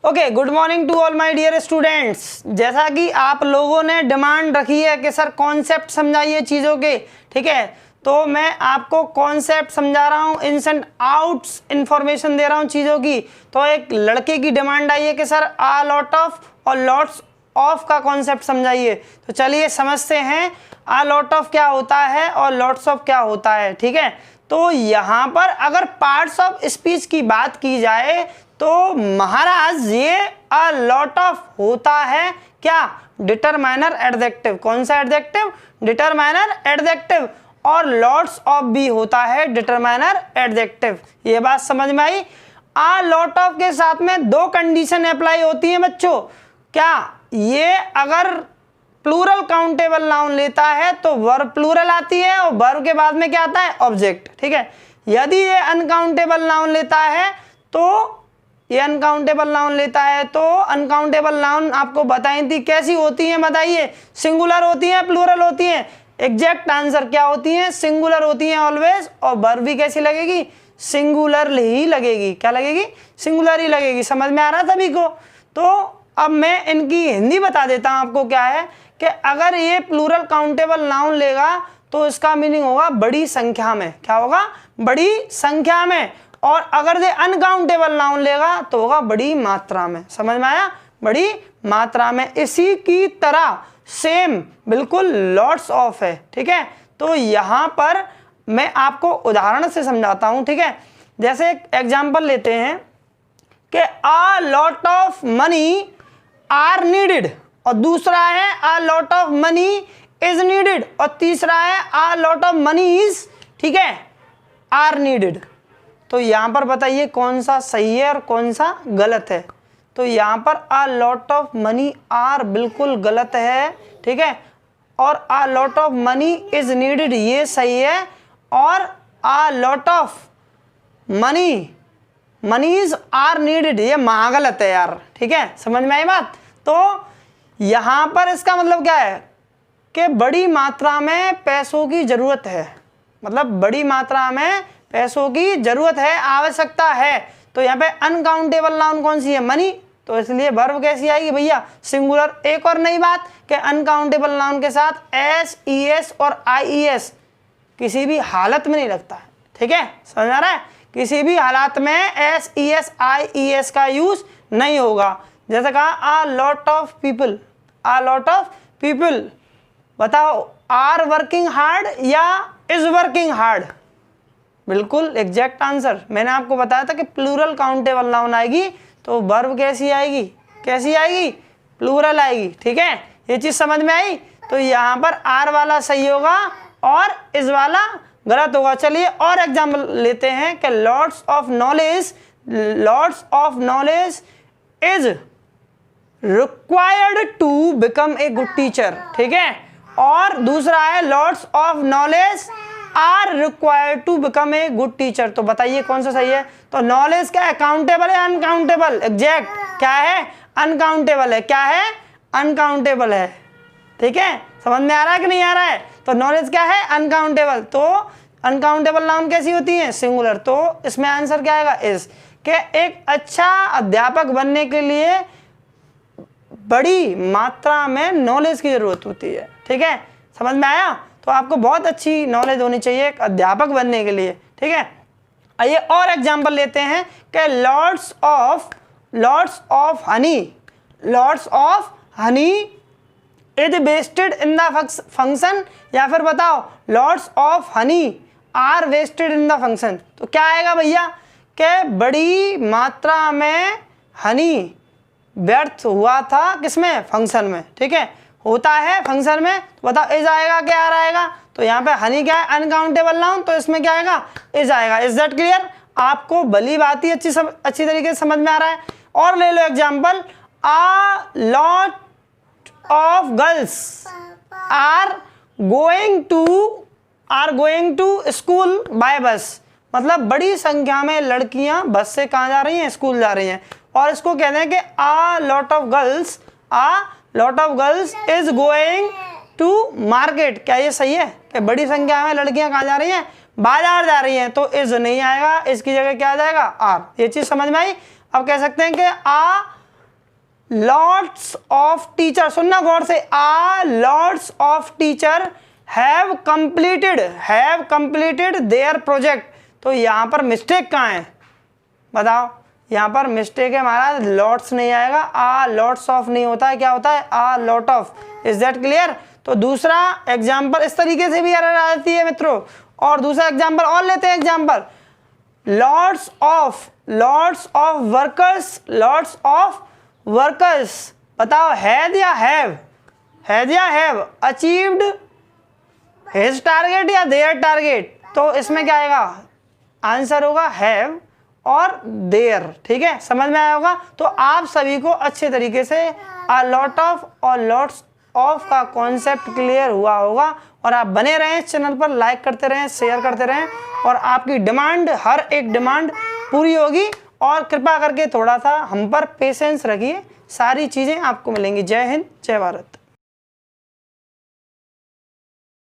Okay, good morning to all my dear students. जैसा कि आप लोगों ने डिमांड रखी है कि सर कॉन्सेप्ट समझाइए चीज़ों के, ठीक है, तो मैं आपको कॉन्सेप्ट समझा रहा हूँ, इन्स एंड आउट्स इन्फॉर्मेशन दे रहा हूँ चीज़ों की। तो एक लड़के की डिमांड आई है कि सर आ लॉट ऑफ और लॉट्स ऑफ का कॉन्सेप्ट समझाइए। तो चलिए समझते हैं आ लॉट ऑफ क्या होता है और लॉट्स ऑफ क्या होता है, ठीक है। तो यहाँ पर अगर पार्ट्स ऑफ स्पीच की बात की जाए तो महाराज ये अ लॉट ऑफ होता है क्या, डिटरमाइनर एडजेक्टिव। कौन सा एडजेक्टिव, डिटरमाइनर एडजेक्टिव। और लॉट्स ऑफ भी होता है डिटरमाइनर एडजेक्टिव। ये बात समझ में आई। आ लॉट ऑफ के साथ में दो कंडीशन अप्लाई होती हैं बच्चों। क्या, ये अगर प्लूरल काउंटेबल नाउन लेता है तो वर्ब प्लूरल आती है और वर्ब के बाद में क्या आता है, ऑब्जेक्ट, ठीक है। यदि ये अनकाउंटेबल नाउन लेता है तो ये अनकाउंटेबल नाउन लेता है तो अनकाउंटेबल नाउन आपको बताई थी कैसी होती हैं, बताइए, सिंगुलर होती हैं प्लूरल होती हैं। एग्जैक्ट आंसर क्या होती हैं, सिंगुलर होती हैं ऑलवेज। और वर्ब भी कैसी लगेगी, सिंगुलर ही लगेगी। क्या लगेगी, सिंगुलर ही लगेगी। समझ में आ रहा सभी को। तो अब मैं इनकी हिंदी बता देता हूं आपको। क्या है कि अगर ये प्लूरल काउंटेबल नाउन लेगा तो इसका मीनिंग होगा बड़ी संख्या में। क्या होगा, बड़ी संख्या में। और अगर ये अनकाउंटेबल नाउन लेगा तो होगा बड़ी मात्रा में। समझ में आया, बड़ी मात्रा में। इसी की तरह सेम बिल्कुल लॉट्स ऑफ है, ठीक है। तो यहाँ पर मैं आपको उदाहरण से समझाता हूँ, ठीक है। जैसे एक एग्जाम्पल लेते हैं कि a lot of money are needed, और दूसरा है a lot of money is needed, और तीसरा है a lot of money is, ठीक है, आर नीडेड। तो यहाँ पर बताइए कौन सा सही है और कौन सा गलत है। तो यहाँ पर a lot of money are बिल्कुल गलत है, ठीक है। और a lot of money is needed ये सही है। और a lot of moneys are needed ये महागलत है यार, ठीक है। समझ में आई बात। तो यहाँ पर इसका मतलब क्या है कि बड़ी मात्रा में पैसों की जरूरत है, मतलब बड़ी मात्रा में पैसों की जरूरत है, आवश्यकता है। तो यहाँ पे अनकाउंटेबल नाउन कौन सी है, मनी। तो इसलिए वर्ब कैसी आएगी भैया, सिंगुलर। एक और नई बात कि अनकाउंटेबल नाउन के साथ एस, ई एस और आई ई एस किसी भी हालत में नहीं लगता है, ठीक है। समझ आ रहा है, किसी भी हालात में S, E S, I E S का यूज नहीं होगा। जैसे कहा a lot of people, a lot of people. बताओ आर वर्किंग हार्ड या इज वर्किंग हार्ड, बिल्कुल एग्जैक्ट आंसर। मैंने आपको बताया था कि प्लूरल काउंटेबल नाउन आएगी तो वर्ब कैसी आएगी, कैसी आएगी, प्लूरल आएगी, ठीक है। ये चीज समझ में आई। तो यहाँ पर आर वाला सही होगा और इस वाला गलत होगा। चलिए और एग्जाम्पल लेते हैं कि lots of knowledge is required to become a good teacher, ठीक है। और दूसरा है lots of knowledge are required to become a good teacher. तो बताइए कौन सा सही है। तो नॉलेज क्या है, काउंटेबल है अनकाउंटेबल, एग्जैक्ट क्या है, अनकाउंटेबल है। क्या है, अनकाउंटेबल है, ठीक है। समझ में आ रहा है कि नहीं आ रहा है। तो नॉलेज क्या है, अनकाउंटेबल। तो अनकाउंटेबल नाउन कैसी होती है, सिंगुलर। तो इसमें आंसर क्या आएगा, इज। कि एक अच्छा अध्यापक बनने के लिए बड़ी मात्रा में नॉलेज की जरूरत होती है, ठीक है। समझ में आया। तो आपको बहुत अच्छी नॉलेज होनी चाहिए एक अध्यापक बनने के लिए, ठीक है। आइए और एग्जांपल लेते हैं कि lots of honey is wasted in the function, या फिर बताओ lots of honey are wasted in the function. तो क्या आएगा भैया कि बड़ी मात्रा में हनी व्यर्थ हुआ था किसमें, फंक्शन में, ठीक है, होता है फंक्शन में। तो बताओ इज आएगा क्या आ आएगा। तो यहाँ पे हनी क्या है, अनकाउंटेबल नाउन, तो इसमें क्या आएगा, इज आएगा। Is that clear. आपको भली बात ही अच्छी तरीके से समझ में आ रहा है। और ले लो example, a lot of girls are going to school by bus. मतलब बड़ी संख्या में लड़कियां बस से कहाँ जा रही हैं, स्कूल जा रही हैं। और इसको कहते हैं कि a lot of girls is going to market. क्या ये सही है कि बड़ी संख्या में लड़कियां कहाँ जा रही हैं, बाजार जा रही हैं, तो इज नहीं आएगा, इसकी जगह क्या आ जाएगा, आर। ये चीज समझ में आई। अब कह सकते हैं कि आ लॉट्स ऑफ टीचर, सुनना गौर से, a lots of teacher have completed their project. तो यहाँ पर मिस्टेक कहाँ है बताओ, यहाँ पर मिस्टेक है हमारा, लॉट्स नहीं आएगा, आ लॉट्स ऑफ नहीं होता है, क्या होता है, a lot of. Is that clear. तो दूसरा एग्जाम्पल इस तरीके से भी एरर आ जाती है मित्रों। और दूसरा एग्जाम्पल और लेते हैं, एग्जाम्पल लॉट्स ऑफ वर्कर्स, बताओ हैड या हैव अचीव्ड हिज टारगेट या देयर टारगेट। तो इसमें क्या आएगा, आंसर होगा हैव और देयर। ठीक है, समझ में आया होगा। तो आप सभी को अच्छे तरीके से अ लॉट ऑफ और लॉट्स ऑफ का कॉन्सेप्ट क्लियर हुआ होगा। और आप बने रहें इस चैनल पर, लाइक करते रहें, शेयर करते रहें, और आपकी डिमांड, हर एक डिमांड पूरी होगी। और कृपा करके थोड़ा सा हम पर पेशेंस रखिए, सारी चीज़ें आपको मिलेंगी। जय हिंद, जय भारत।